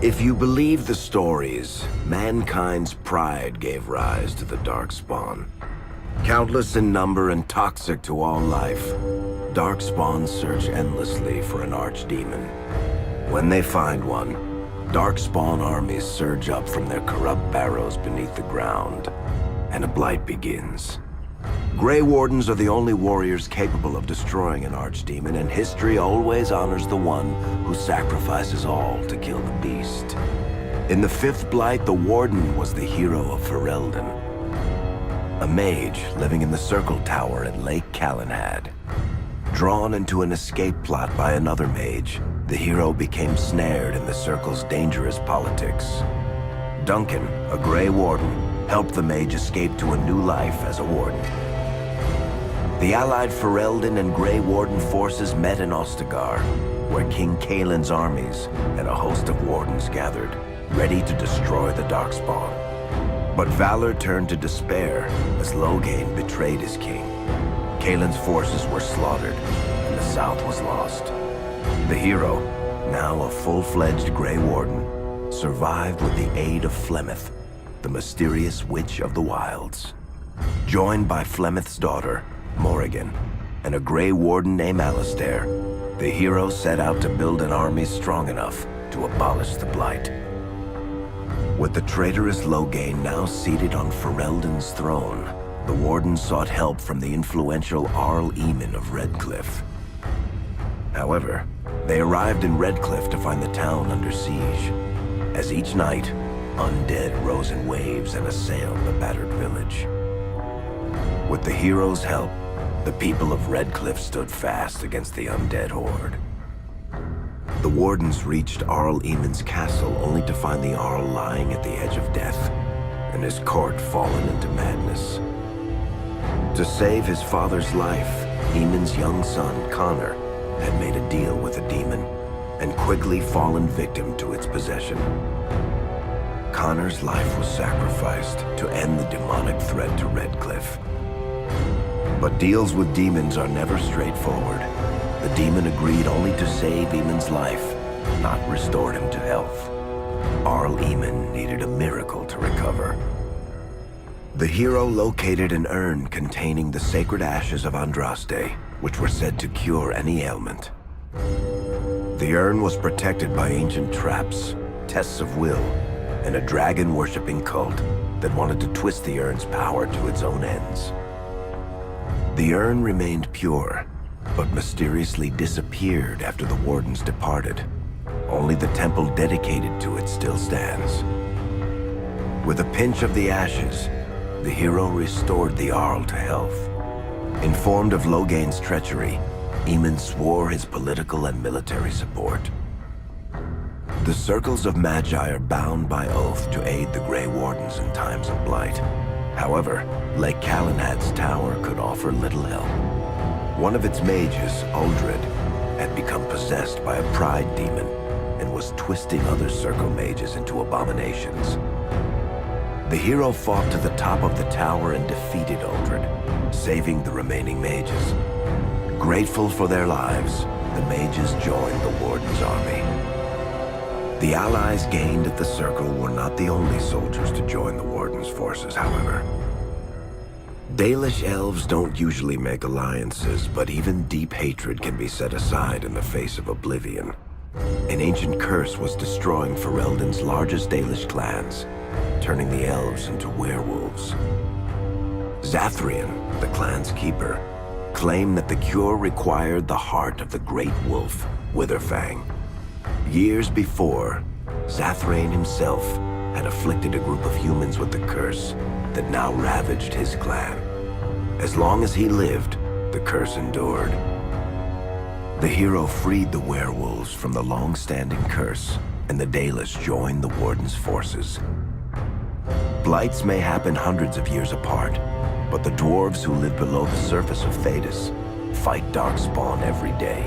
If you believe the stories, mankind's pride gave rise to the Darkspawn. Countless in number and toxic to all life, Darkspawns search endlessly for an archdemon. When they find one, Darkspawn armies surge up from their corrupt barrows beneath the ground, and a blight begins. Grey Wardens are the only warriors capable of destroying an archdemon, and history always honors the one who sacrifices all to kill the beast. In the fifth blight, the Warden was the hero of Ferelden, a mage living in the Circle Tower at Lake Calenhad. Drawn into an escape plot by another mage, the hero became snared in the Circle's dangerous politics. Duncan, a Grey Warden, helped the mage escape to a new life as a warden. The allied Ferelden and Grey Warden forces met in Ostagar, where King Kaelin's armies and a host of wardens gathered, ready to destroy the Darkspawn. But valor turned to despair as Loghain betrayed his king. Kaelin's forces were slaughtered, and the south was lost. The hero, now a full-fledged Grey Warden, survived with the aid of Flemeth, the mysterious witch of the wilds. Joined by Flemeth's daughter, Morrigan, and a Grey Warden named Alistair, the hero set out to build an army strong enough to abolish the Blight. With the traitorous Loghain now seated on Ferelden's throne, the Warden sought help from the influential Arl Eamon of Redcliffe. However, they arrived in Redcliffe to find the town under siege. As each night, undead rose in waves and assailed the battered village. With the hero's help, the people of Redcliffe stood fast against the undead horde. The Wardens reached Arl Eamon's castle only to find the Arl lying at the edge of death, and his court fallen into madness. To save his father's life, Eamon's young son, Connor, had made a deal with a demon, and quickly fallen victim to its possession. Connor's life was sacrificed to end the demonic threat to Redcliffe. But deals with demons are never straightforward. The demon agreed only to save Eamon's life, not restore him to health. Arl Eamon needed a miracle to recover. The hero located an urn containing the sacred ashes of Andraste, which were said to cure any ailment. The urn was protected by ancient traps, tests of will, and a dragon-worshipping cult that wanted to twist the urn's power to its own ends. The urn remained pure, but mysteriously disappeared after the Wardens departed. Only the temple dedicated to it still stands. With a pinch of the ashes, the hero restored the Arl to health. Informed of Loghain's treachery, Eamon swore his political and military support. The circles of Magi are bound by oath to aid the Grey Wardens in times of blight. However, Lake Calenhad's tower could offer little help. One of its mages, Uldred, had become possessed by a pride demon and was twisting other circle mages into abominations. The hero fought to the top of the tower and defeated Uldred, saving the remaining mages. Grateful for their lives, the mages joined the Warden's army. The allies gained at the Circle were not the only soldiers to join the Warden's forces, however. Dalish elves don't usually make alliances, but even deep hatred can be set aside in the face of oblivion. An ancient curse was destroying Ferelden's largest Dalish clans, turning the elves into werewolves. Zathrian, the clan's keeper, claimed that the cure required the heart of the great wolf, Witherfang. Years before, Zathrian himself had afflicted a group of humans with the curse that now ravaged his clan. As long as he lived, the curse endured. The hero freed the werewolves from the long-standing curse, and the Dalish joined the Warden's forces. Blights may happen hundreds of years apart, but the dwarves who live below the surface of Thedas fight Darkspawn every day.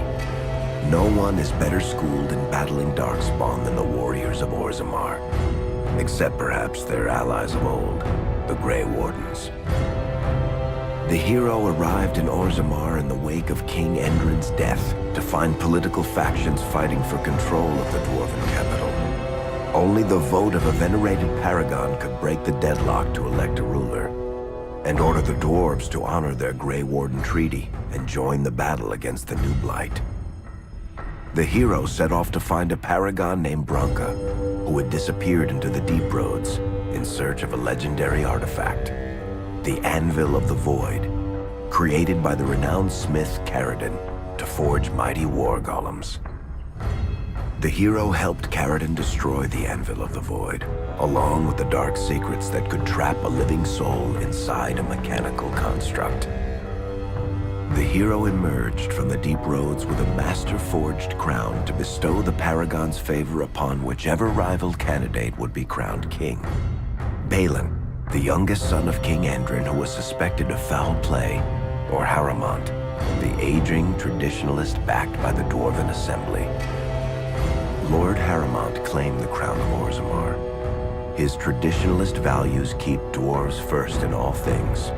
No one is better schooled in battling Darkspawn than the warriors of Orzammar, except perhaps their allies of old, the Grey Wardens. The hero arrived in Orzammar in the wake of King Endrin's death to find political factions fighting for control of the dwarven capital. Only the vote of a venerated paragon could break the deadlock to elect a ruler, and order the dwarves to honor their Grey Warden treaty and join the battle against the new blight. The hero set off to find a paragon named Branka, who had disappeared into the deep roads in search of a legendary artifact, the Anvil of the Void, created by the renowned smith Caridin to forge mighty war golems. The hero helped Caridin destroy the Anvil of the Void, along with the dark secrets that could trap a living soul inside a mechanical construct. The hero emerged from the deep roads with a master-forged crown to bestow the Paragon's favor upon whichever rival candidate would be crowned king. Balin, the youngest son of King Endrin who was suspected of foul play, or Haramont, the aging traditionalist backed by the Dwarven Assembly. Lord Haramont claimed the crown of Orzammar. His traditionalist values keep dwarves first in all things,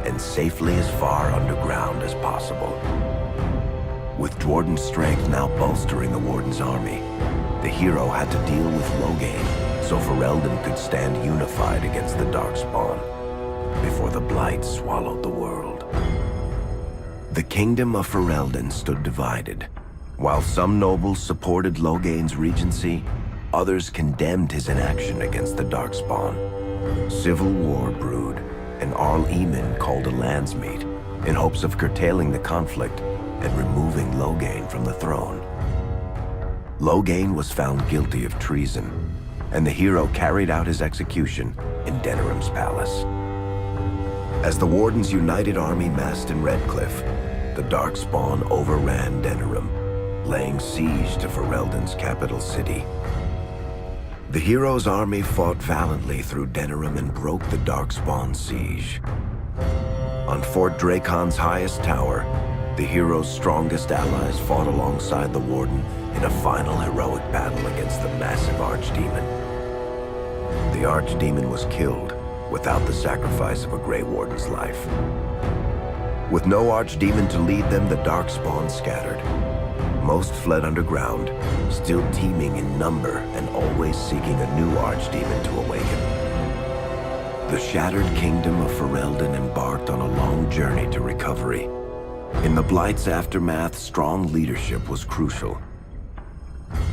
and safely as far underground as possible. With Dwarden's strength now bolstering the Warden's army, the hero had to deal with Loghain so Ferelden could stand unified against the Darkspawn before the Blight swallowed the world. The kingdom of Ferelden stood divided. While some nobles supported Loghain's regency, others condemned his inaction against the Darkspawn. Civil war brewed, and Arl Eamon called a landsmeet in hopes of curtailing the conflict and removing Loghain from the throne. Loghain was found guilty of treason, and the hero carried out his execution in Denerim's palace. As the Warden's united army massed in Redcliffe, the Darkspawn overran Denerim, laying siege to Ferelden's capital city. The hero's army fought valiantly through Denerim and broke the Darkspawn siege. On Fort Dracon's highest tower, the hero's strongest allies fought alongside the Warden in a final heroic battle against the massive Archdemon. The Archdemon was killed without the sacrifice of a Grey Warden's life. With no Archdemon to lead them, the Darkspawn scattered. Most fled underground, still teeming in number and always seeking a new Archdemon to awaken. The shattered kingdom of Ferelden embarked on a long journey to recovery. In the Blight's aftermath, strong leadership was crucial.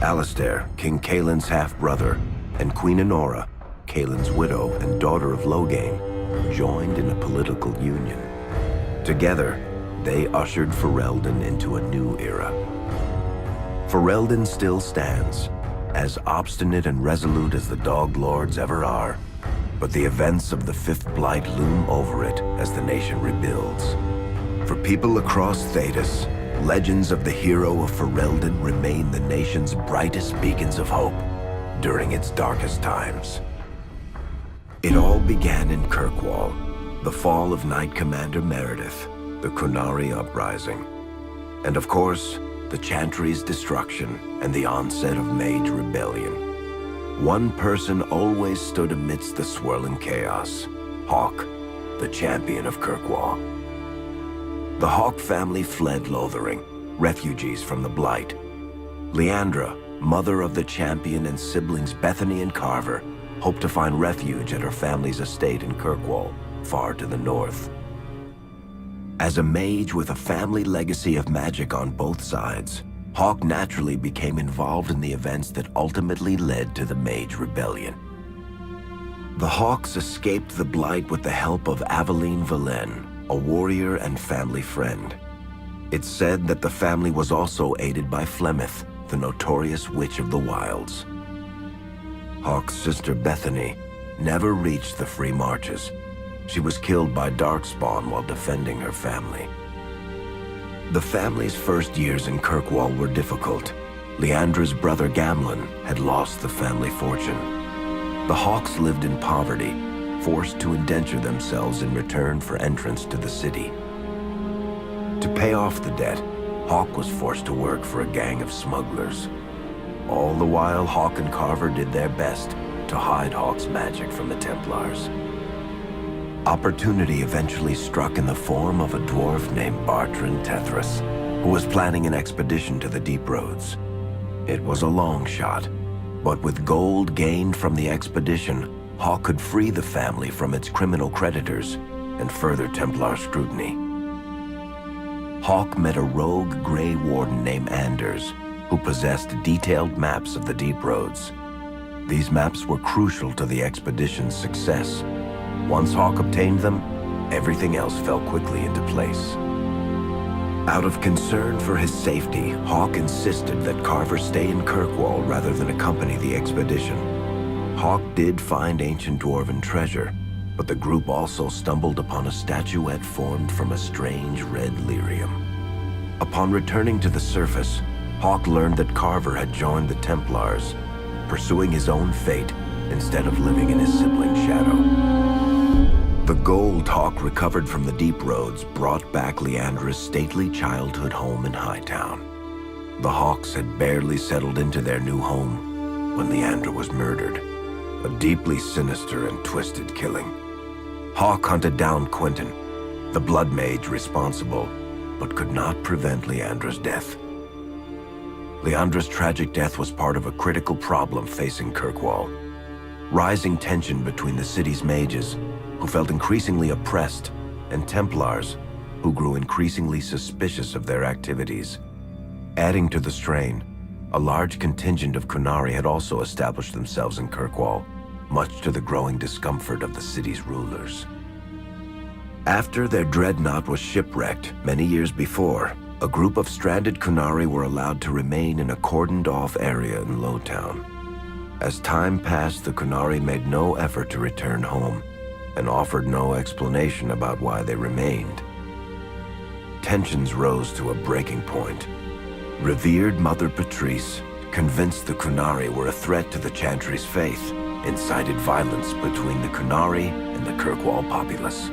Alistair, King Caelin's half-brother, and Queen Enora, Caelin's widow and daughter of Loghain, joined in a political union. Together, they ushered Ferelden into a new era. Ferelden still stands, as obstinate and resolute as the Dog Lords ever are, but the events of the Fifth Blight loom over it as the nation rebuilds. For people across Thedas, legends of the hero of Ferelden remain the nation's brightest beacons of hope during its darkest times. It all began in Kirkwall, the fall of Knight Commander Meredith, the Kunari Uprising, and of course, the Chantry's destruction and the onset of Mage Rebellion. One person always stood amidst the swirling chaos: Hawk, the champion of Kirkwall. The Hawk family fled Lothering, refugees from the Blight. Leandra, mother of the champion, and siblings Bethany and Carver, hoped to find refuge at her family's estate in Kirkwall, far to the north. As a mage with a family legacy of magic on both sides, Hawk naturally became involved in the events that ultimately led to the Mage Rebellion. The Hawks escaped the Blight with the help of Aveline Valen, a warrior and family friend. It's said that the family was also aided by Flemeth, the notorious Witch of the Wilds. Hawk's sister Bethany never reached the Free Marches. She was killed by Darkspawn while defending her family. The family's first years in Kirkwall were difficult. Leandra's brother Gamlin had lost the family fortune. The Hawks lived in poverty, forced to indenture themselves in return for entrance to the city. To pay off the debt, Hawk was forced to work for a gang of smugglers. All the while, Hawk and Carver did their best to hide Hawk's magic from the Templars. Opportunity eventually struck in the form of a dwarf named Bartrand Tethras, who was planning an expedition to the Deep Roads. It was a long shot, But with gold gained from the expedition, Hawk could free the family from its criminal creditors and further Templar scrutiny. Hawk met a rogue Grey Warden named Anders, who possessed detailed maps of the deep roads. These maps were crucial to the expedition's success. Once Hawk obtained them, everything else fell quickly into place. Out of concern for his safety, Hawk insisted that Carver stay in Kirkwall rather than accompany the expedition. Hawk did find ancient dwarven treasure, but the group also stumbled upon a statuette formed from a strange red lyrium. Upon returning to the surface, Hawk learned that Carver had joined the Templars, pursuing his own fate instead of living in his sibling's shadow. The gold Hawk recovered from the deep roads brought back Leandra's stately childhood home in Hightown. The Hawks had barely settled into their new home when Leandra was murdered, a deeply sinister and twisted killing. Hawk hunted down Quentin, the blood mage responsible, but could not prevent Leandra's death. Leandra's tragic death was part of a critical problem facing Kirkwall. Rising tension between the city's mages, who felt increasingly oppressed, and Templars, who grew increasingly suspicious of their activities. Adding to the strain, a large contingent of Kunari had also established themselves in Kirkwall, much to the growing discomfort of the city's rulers. After their dreadnought was shipwrecked many years before, a group of stranded Kunari were allowed to remain in a cordoned-off area in Lowtown. As time passed, the Kunari made no effort to return home and offered no explanation about why they remained. Tensions rose to a breaking point. Revered Mother Patrice, convinced the Kunari were a threat to the Chantry's faith, incited violence between the Kunari and the Kirkwall populace.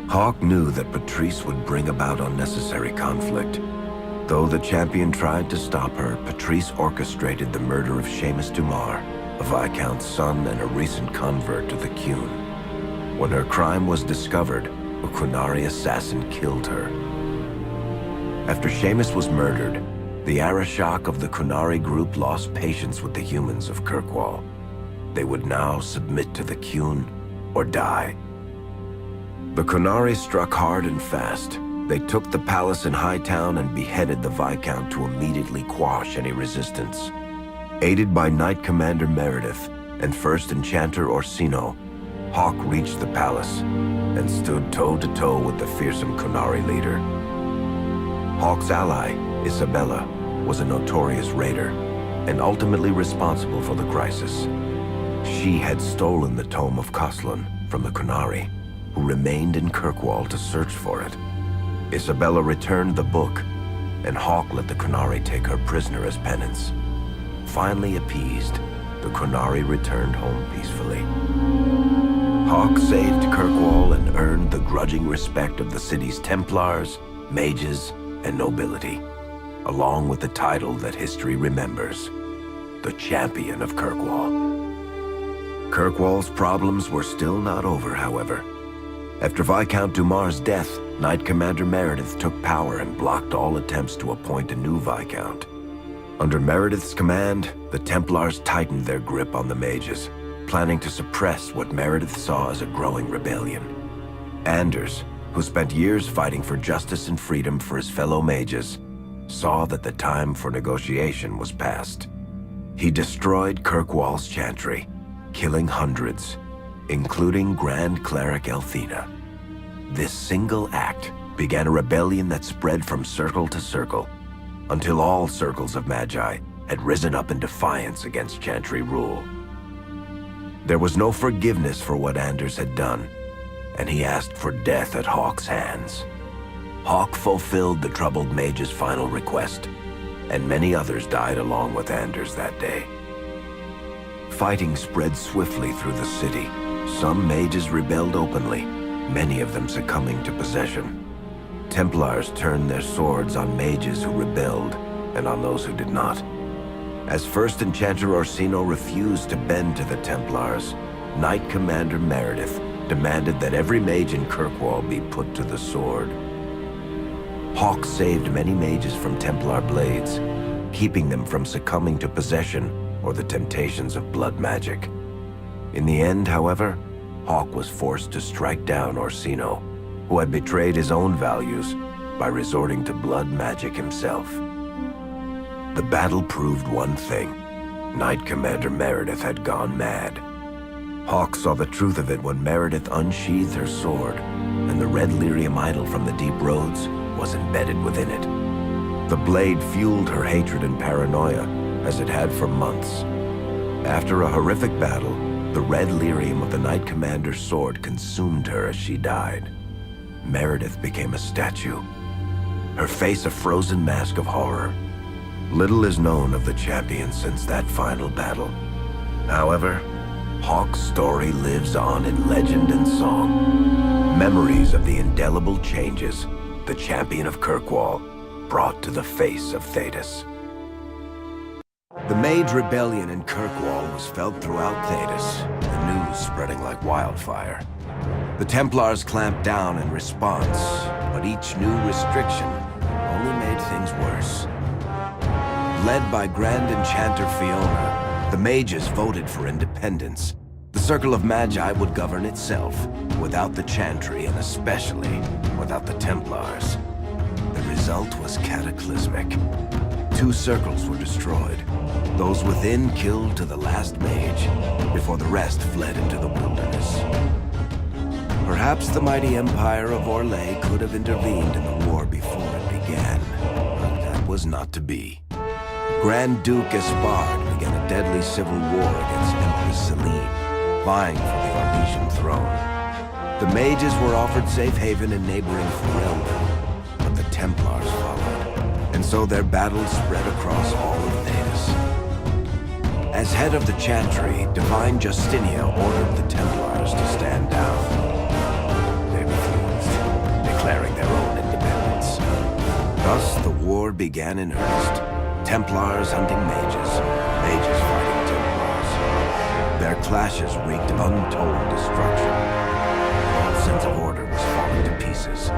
Hawk knew that Patrice would bring about unnecessary conflict. Though the champion tried to stop her, Patrice orchestrated the murder of Seamus Dumar, a Viscount's son and a recent convert to the Qun. When her crime was discovered, a Kunari assassin killed her. After Seamus was murdered, the Arishok of the Kunari group lost patience with the humans of Kirkwall. They would now submit to the Qun or die. The Kunari struck hard and fast. They took the palace in Hightown and beheaded the Viscount to immediately quash any resistance. Aided by Knight Commander Meredith and First Enchanter Orsino, Hawk reached the palace and stood toe-to-toe with the fearsome Kunari leader. Hawk's ally, Isabella, was a notorious raider and ultimately responsible for the crisis. She had stolen the Tome of Khoslan from the Kunari, who remained in Kirkwall to search for it. Isabella returned the book, and Hawk let the Kunari take her prisoner as penance. Finally appeased, the Kunari returned home peacefully. Hawk saved Kirkwall and earned the grudging respect of the city's Templars, mages, and nobility, along with the title that history remembers, the Champion of Kirkwall. Kirkwall's problems were still not over, however. After Viscount Dumar's death, Knight Commander Meredith took power and blocked all attempts to appoint a new Viscount. Under Meredith's command, the Templars tightened their grip on the mages, planning to suppress what Meredith saw as a growing rebellion. Anders, who spent years fighting for justice and freedom for his fellow mages, saw that the time for negotiation was past. He destroyed Kirkwall's chantry, killing hundreds, including Grand Cleric Elthina. This single act began a rebellion that spread from circle to circle, until all circles of Magi had risen up in defiance against chantry rule. There was no forgiveness for what Anders had done, and he asked for death at Hawk's hands. Hawk fulfilled the troubled mage's final request, and many others died along with Anders that day. Fighting spread swiftly through the city. Some mages rebelled openly, many of them succumbing to possession. Templars turned their swords on mages who rebelled and on those who did not. As First Enchanter Orsino refused to bend to the Templars, Knight Commander Meredith demanded that every mage in Kirkwall be put to the sword. Hawk saved many mages from Templar blades, keeping them from succumbing to possession or the temptations of blood magic. In the end, however, Hawk was forced to strike down Orsino, who had betrayed his own values by resorting to blood magic himself. The battle proved one thing. Knight Commander Meredith had gone mad. Hawk saw the truth of it when Meredith unsheathed her sword, and the red lyrium idol from the deep roads was embedded within it. The blade fueled her hatred and paranoia, as it had for months. After a horrific battle, the red lyrium of the Knight Commander's sword consumed her as she died. Meredith became a statue, her face a frozen mask of horror. Little is known of the champion since that final battle. However, Hawk's story lives on in legend and song. Memories of the indelible changes the champion of Kirkwall brought to the face of Thedas. The Mage Rebellion in Kirkwall was felt throughout Thedas, the news spreading like wildfire. The Templars clamped down in response, but each new restriction only made things worse. Led by Grand Enchanter Fiona, the mages voted for independence. The Circle of Magi would govern itself, without the Chantry and especially without the Templars. The result was cataclysmic. 2 circles were destroyed. Those within killed to the last mage, before the rest fled into the wilderness. Perhaps the mighty Empire of Orlais could have intervened in the war before it began, but that was not to be. Grand Duke Espard began a deadly civil war against Empress Celine, vying for the Orlesian throne. The mages were offered safe haven in neighboring Ferelden, but the Templars followed, and so their battles spread across all of Thedas. As head of the Chantry, Divine Justinia ordered the Templars to stand down. They refused, declaring their own independence. Thus, the war began in earnest. Templars hunting mages, mages fighting Templars. Their clashes wreaked untold destruction. All sense of order was falling to pieces.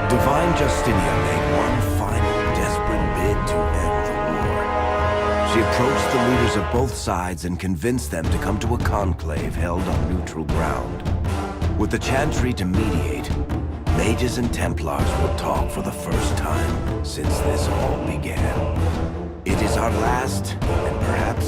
Divine Justinia made one final desperate bid to end the war. She approached the leaders of both sides and convinced them to come to a conclave held on neutral ground. With the Chantry to mediate, mages and Templars will talk for the first time since this all began. It is our last, and perhaps